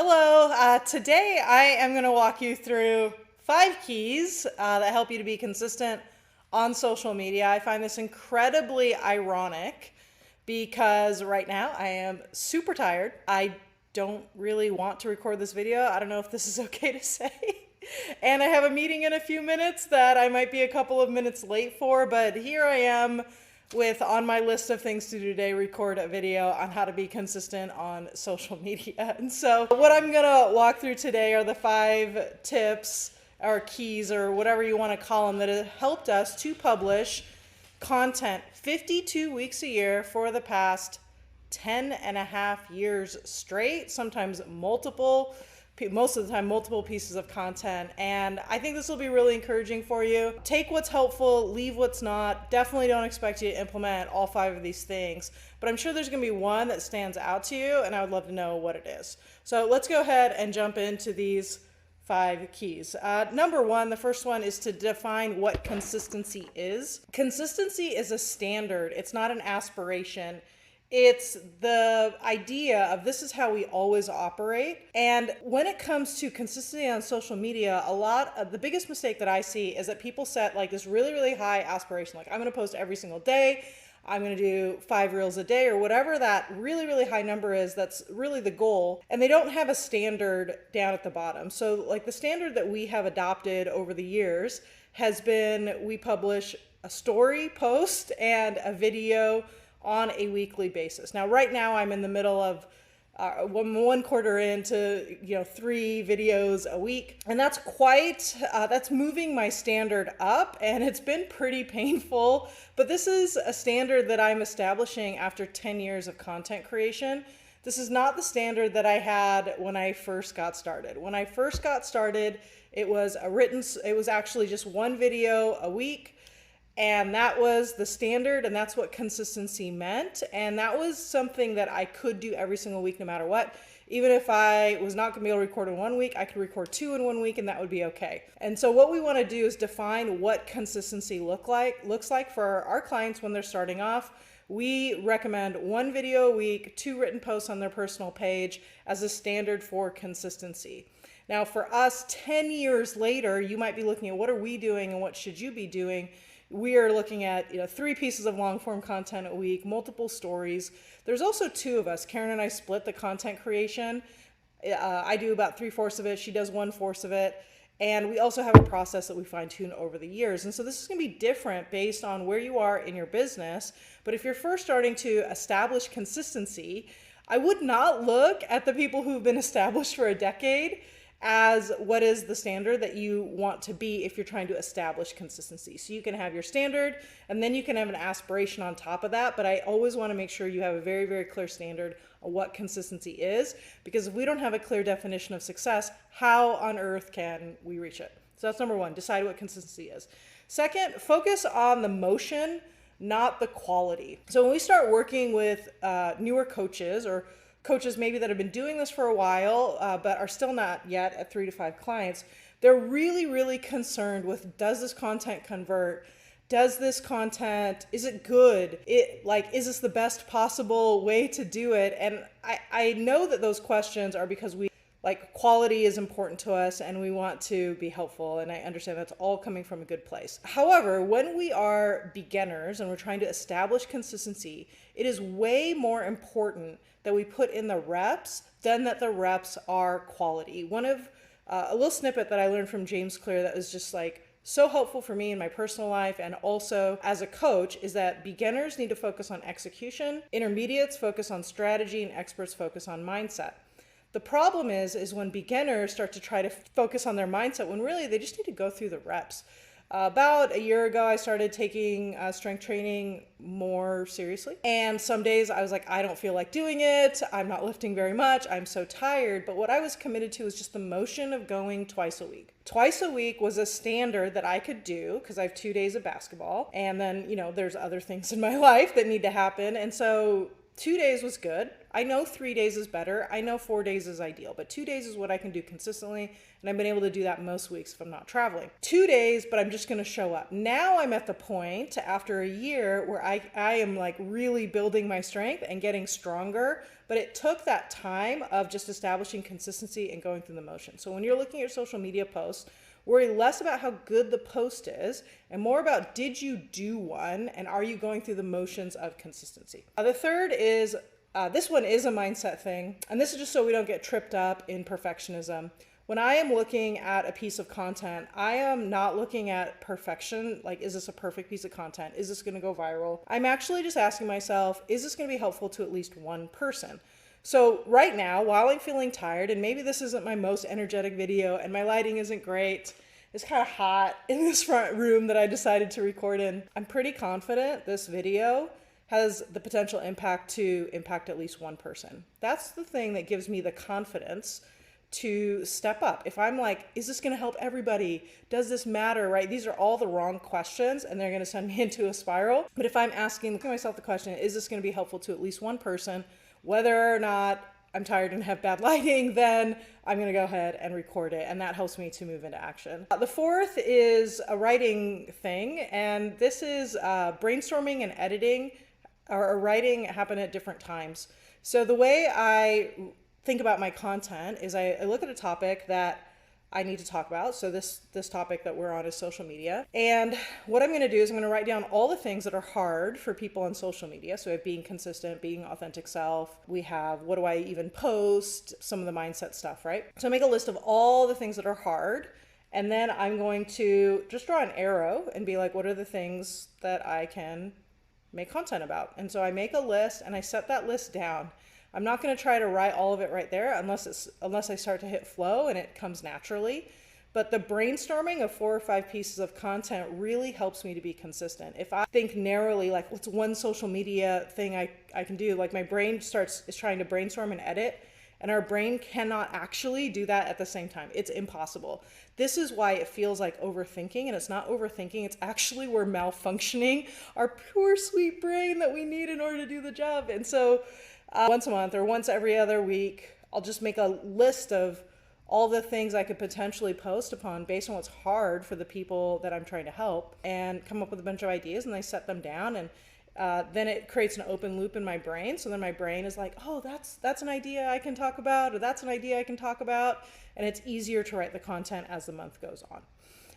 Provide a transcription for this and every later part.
Hello, today I am going to walk you through 5 keys that help you to be consistent on social media. I find this incredibly ironic because right now I am super tired. I don't really want to record this video. I don't know if this is okay to say. And I have a meeting in a few minutes that I might be a couple of minutes late for, but here I am with on my list of things to do today, record a video on how to be consistent on social media. And so what I'm gonna walk through today are the 5 tips or keys or whatever you wanna call them that have helped us to publish content 52 weeks a year for the past 10 and a half years straight, sometimes most of the time multiple pieces of content. And I think this will be really encouraging for you. Take what's helpful, leave what's not. Definitely don't expect you to implement all 5 of these things, but I'm sure there's gonna be one that stands out to you and I would love to know what it is. So let's go ahead and jump into these 5 keys. Number 1, the first one is to define what consistency is. Consistency is a standard. It's not an aspiration. It's the idea of this is how we always operate. And when it comes to consistency on social media, a lot of the biggest mistake that I see is that people set like this really, really high aspiration. Like, I'm going to post every single day. I'm going to do 5 reels a day or whatever that really, really high number is. That's really the goal. And they don't have a standard down at the bottom. So like the standard that we have adopted over the years has been we publish a story post and a video on a weekly basis. Now, right now I'm in the middle of one quarter into 3 videos a week, and that's that's moving my standard up, and it's been pretty painful. But this is a standard that I'm establishing after 10 years of content creation. This is not the standard that I had when I first got started. When I first got started, it was actually just 1 video a week. And that was the standard, and that's what consistency meant. And that was something that I could do every single week, no matter what. Even if I was not gonna be able to record in 1 week, I could record 2 in 1 week, and that would be okay. And so what we wanna do is define what consistency looks like for our clients when they're starting off. We recommend 1 video a week, 2 written posts on their personal page as a standard for consistency. Now for us, 10 years later, you might be looking at what are we doing and what should you be doing. We are looking at 3 pieces of long form content a week, multiple stories. There's also 2 of us. Karen and I split the content creation. I do about 3/4 of it. She does 1/4 of it. And we also have a process that we fine tune over the years. And so this is gonna be different based on where you are in your business. But if you're first starting to establish consistency, I would not look at the people who've been established for a decade as what is the standard that you want to be if you're trying to establish consistency. So you can have your standard and then you can have an aspiration on top of that, but I always want to make sure you have a very, very clear standard of what consistency is, because if we don't have a clear definition of success, how on earth can we reach it? So that's number 1, decide what consistency is. Second, focus on the motion, not the quality. So when we start working with newer coaches or coaches maybe that have been doing this for a while, but are still not yet at 3 to 5 clients, they're really, really concerned with, does this content convert? Does this content, is it good? Is this the best possible way to do it? And I know that those questions are because quality is important to us and we want to be helpful, and I understand that's all coming from a good place. However, when we are beginners and we're trying to establish consistency, it is way more important that we put in the reps than that the reps are quality. One of a little snippet that I learned from James Clear that was just so helpful for me in my personal life and also as a coach is that beginners need to focus on execution, intermediates focus on strategy, and experts focus on mindset. The problem is when beginners start to try to focus on their mindset when really they just need to go through the reps. About a year ago, I started taking strength training more seriously. And some days I was like, I don't feel like doing it. I'm not lifting very much. I'm so tired. But what I was committed to was just the motion of going twice a week. Twice a week was a standard that I could do because I have 2 days of basketball. And then, there's other things in my life that need to happen. And so 2 days was good. I know 3 days is better. I know 4 days is ideal, but 2 days is what I can do consistently. And I've been able to do that most weeks if I'm not traveling. 2 days, but I'm just going to show up. Now I'm at the point after a year where I am like really building my strength and getting stronger. But it took that time of just establishing consistency and going through the motions. So when you're looking at your social media posts, worry less about how good the post is and more about, did you do one, and are you going through the motions of consistency? The third is, this one is a mindset thing, and this is just so we don't get tripped up in perfectionism. When I am looking at a piece of content, I am not looking at perfection, like, is this a perfect piece of content? Is this going to go viral? I'm actually just asking myself, is this going to be helpful to at least one person? So right now, while I'm feeling tired, and maybe this isn't my most energetic video and my lighting isn't great, it's kind of hot in this front room that I decided to record in, I'm pretty confident this video has the potential to impact at least one person. That's the thing that gives me the confidence to step up. If I'm like, is this going to help everybody? Does this matter, right? These are all the wrong questions and they're going to send me into a spiral. But if I'm asking myself the question, is this going to be helpful to at least one person? Whether or not I'm tired and have bad lighting, then I'm going to go ahead and record it. And that helps me to move into action. The fourth is a writing thing. And this is brainstorming and editing or writing happen at different times. So the way I think about my content is I look at a topic that I need to talk about. So this topic that we're on is social media. And what I'm going to do is I'm going to write down all the things that are hard for people on social media. So we have being consistent, being authentic self. We have what do I even post, some of the mindset stuff, right? So I make a list of all the things that are hard. And then I'm going to just draw an arrow and be like, what are the things that I can make content about? And so I make a list and I set that list down. I'm not going to try to write all of it right there unless I start to hit flow and it comes naturally. But the brainstorming of 4 or 5 pieces of content really helps me to be consistent. If I think narrowly, like what's one social media thing I can do, like my brain is trying to brainstorm and edit, and our brain cannot actually do that at the same time. It's impossible. This is why it feels like overthinking, and it's not overthinking, it's actually we're malfunctioning our pure sweet brain that we need in order to do the job. And so once a month or once every other week, I'll just make a list of all the things I could potentially post upon based on what's hard for the people that I'm trying to help, and come up with a bunch of ideas, and I set them down, and then it creates an open loop in my brain. So then my brain is like, oh, that's an idea I can talk about, or that's an idea I can talk about, and it's easier to write the content as the month goes on.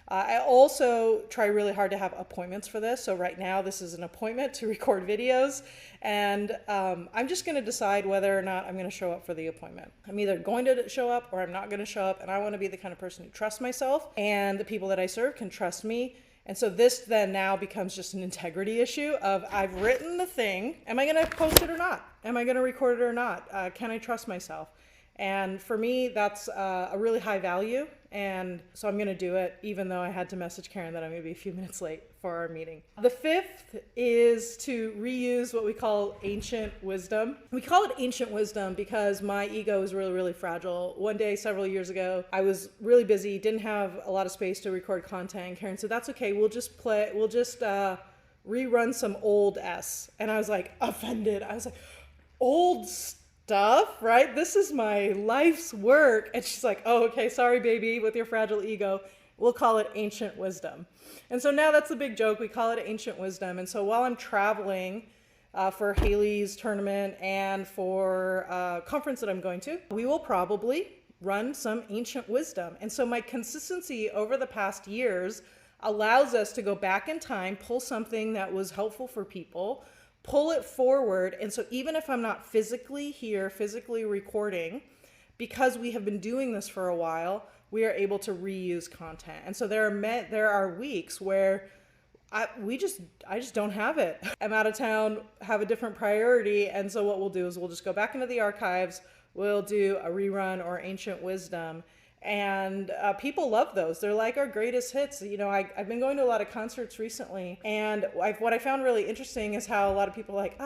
I also try really hard to have appointments for this. So right now this is an appointment to record videos, and I'm just going to decide whether or not I'm going to show up for the appointment. I'm either going to show up or I'm not going to show up, and I want to be the kind of person who trusts myself, and the people that I serve can trust me. And so this then now becomes just an integrity issue of, I've written the thing, am I going to post it or not? Am I going to record it or not? Can I trust myself? And for me, that's a really high value. And so I'm going to do it, even though I had to message Karen that I'm going to be a few minutes late for our meeting. The fifth is to reuse what we call ancient wisdom. We call it ancient wisdom because my ego is really, really fragile. One day, several years ago, I was really busy, didn't have a lot of space to record content. And Karen said, that's okay. We'll just rerun some old S. And I was like offended. I was like, old stuff, right? This is my life's work. And she's like, oh, okay, sorry, baby, with your fragile ego. We'll call it ancient wisdom. And so now that's the big joke. We call it ancient wisdom. And so while I'm traveling for Haley's tournament and for a conference that I'm going to, we will probably run some ancient wisdom. And so my consistency over the past years allows us to go back in time, pull something that was helpful for people, pull it forward. And so even if I'm not physically here, physically recording, because we have been doing this for a while, we are able to reuse content. And so there are weeks where I just don't have it. I'm out of town, have a different priority. And so what we'll do is we'll just go back into the archives. We'll do a rerun or ancient wisdom. And people love those. They're like our greatest hits. You know, I've been going to a lot of concerts recently, and what I found really interesting is how a lot of people are like,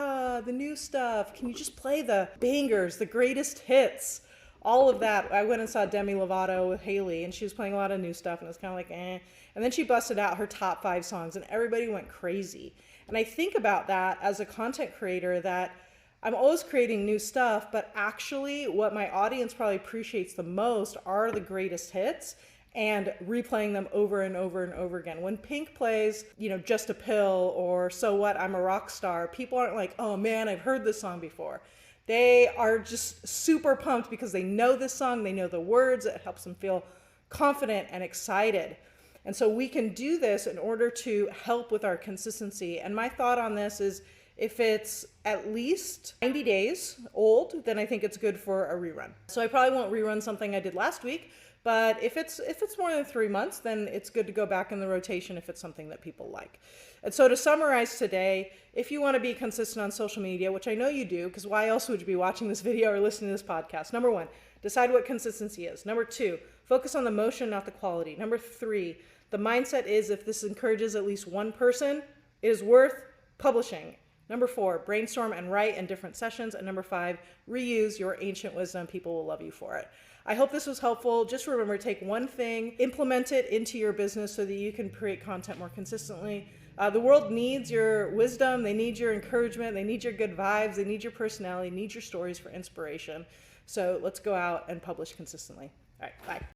the new stuff. Can you just play the bangers, the greatest hits, all of that. I went and saw Demi Lovato with Haley, and she was playing a lot of new stuff, and it was kind of like, eh. And then she busted out her top 5 songs, and everybody went crazy. And I think about that as a content creator, that I'm always creating new stuff, but actually what my audience probably appreciates the most are the greatest hits and replaying them over and over and over again. When Pink plays, Just a Pill or So What, I'm a Rock Star, people aren't like, oh man, I've heard this song before. They are just super pumped because they know this song, they know the words, it helps them feel confident and excited. And so we can do this in order to help with our consistency. And my thought on this is, if it's at least 90 days old, then I think it's good for a rerun. So I probably won't rerun something I did last week, but if it's more than 3 months, then it's good to go back in the rotation if it's something that people like. And so to summarize today, if you want to be consistent on social media, which I know you do, because why else would you be watching this video or listening to this podcast? Number 1, decide what consistency is. Number 2, focus on the motion, not the quality. Number 3, the mindset is if this encourages at least one person, it is worth publishing. Number 4, brainstorm and write in different sessions. And number 5, reuse your ancient wisdom. People will love you for it. I hope this was helpful. Just remember, take one thing, implement it into your business so that you can create content more consistently. The world needs your wisdom. They need your encouragement. They need your good vibes. They need your personality. They need your stories for inspiration. So let's go out and publish consistently. All right, bye.